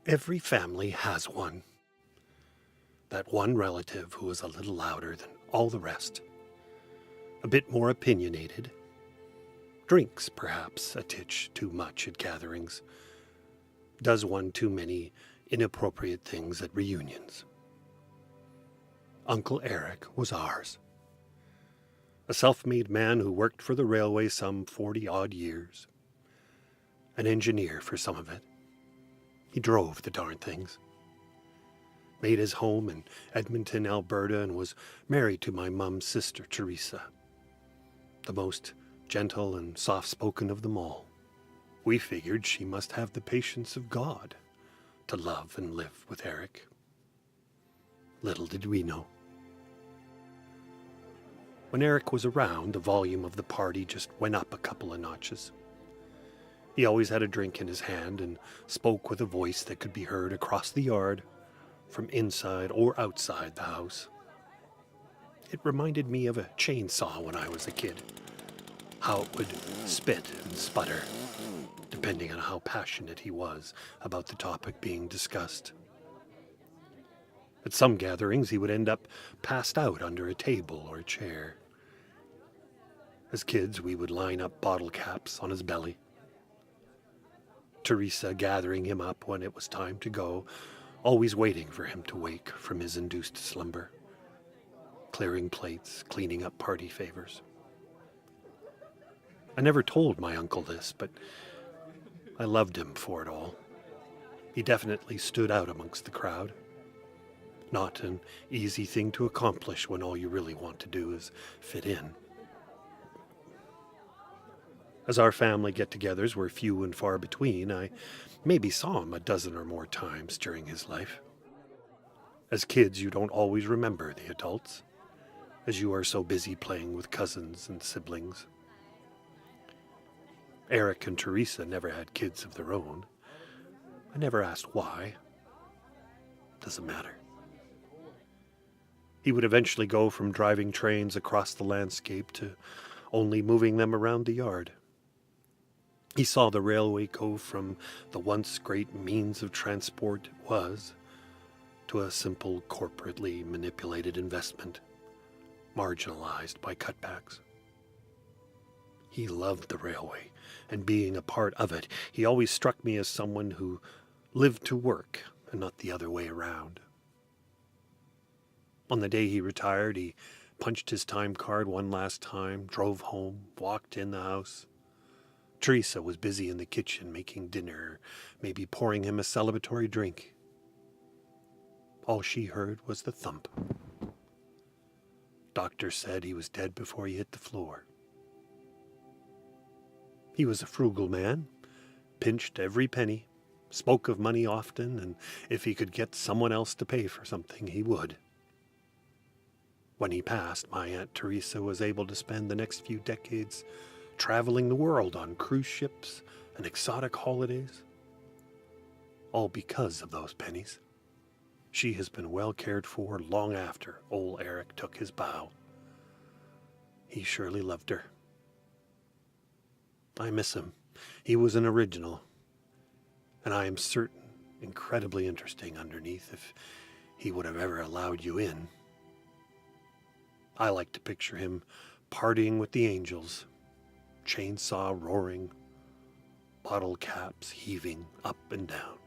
Every family has one. That one relative who is a little louder than all the rest, a bit more opinionated, drinks perhaps a titch too much at gatherings, does one too many inappropriate things at reunions. Uncle Eric was ours. A self-made man who worked for the railway some 40-odd years. An engineer for some of it. He drove the darn things. Made his home in Edmonton, Alberta, and was married to my mum's sister, Teresa, the most gentle and soft-spoken of them all. We figured she must have the patience of God to love and live with Eric. Little did we know. When Eric was around, the volume of the party just went up a couple of notches. He always had a drink in his hand and spoke with a voice that could be heard across the yard, from inside or outside the house. It reminded me of a chainsaw when I was a kid, how it would spit and sputter, depending on how passionate he was about the topic being discussed. At some gatherings, he would end up passed out under a table or a chair. As kids, we would line up bottle caps on his belly. Teresa gathering him up when it was time to go, always waiting for him to wake from his induced slumber, clearing plates, cleaning up party favors. I never told my uncle this, but I loved him for it all. He definitely stood out amongst the crowd. Not an easy thing to accomplish when all you really want to do is fit in. As our family get-togethers were few and far between, I maybe saw him a dozen or more times during his life. As kids, you don't always remember the adults, as you are so busy playing with cousins and siblings. Eric and Teresa never had kids of their own. I never asked why. Doesn't matter. He would eventually go from driving trains across the landscape to only moving them around the yard. He saw the railway go from the once great means of transport it was to a simple corporately manipulated investment, marginalized by cutbacks. He loved the railway, and being a part of it, he always struck me as someone who lived to work and not the other way around. On the day he retired, he punched his time card one last time, drove home, walked in the house. Teresa was busy in the kitchen making dinner, maybe pouring him a celebratory drink. All she heard was the thump. Doctor said he was dead before he hit the floor. He was a frugal man, pinched every penny, spoke of money often, and if he could get someone else to pay for something, he would. When he passed, my Aunt Teresa was able to spend the next few decades traveling the world on cruise ships and exotic holidays. All because of those pennies. She has been well cared for long after old Eric took his bow. He surely loved her. I miss him. He was an original, and I am certain incredibly interesting underneath if he would have ever allowed you in. I like to picture him partying with the angels, chainsaw roaring, bottle caps heaving up and down.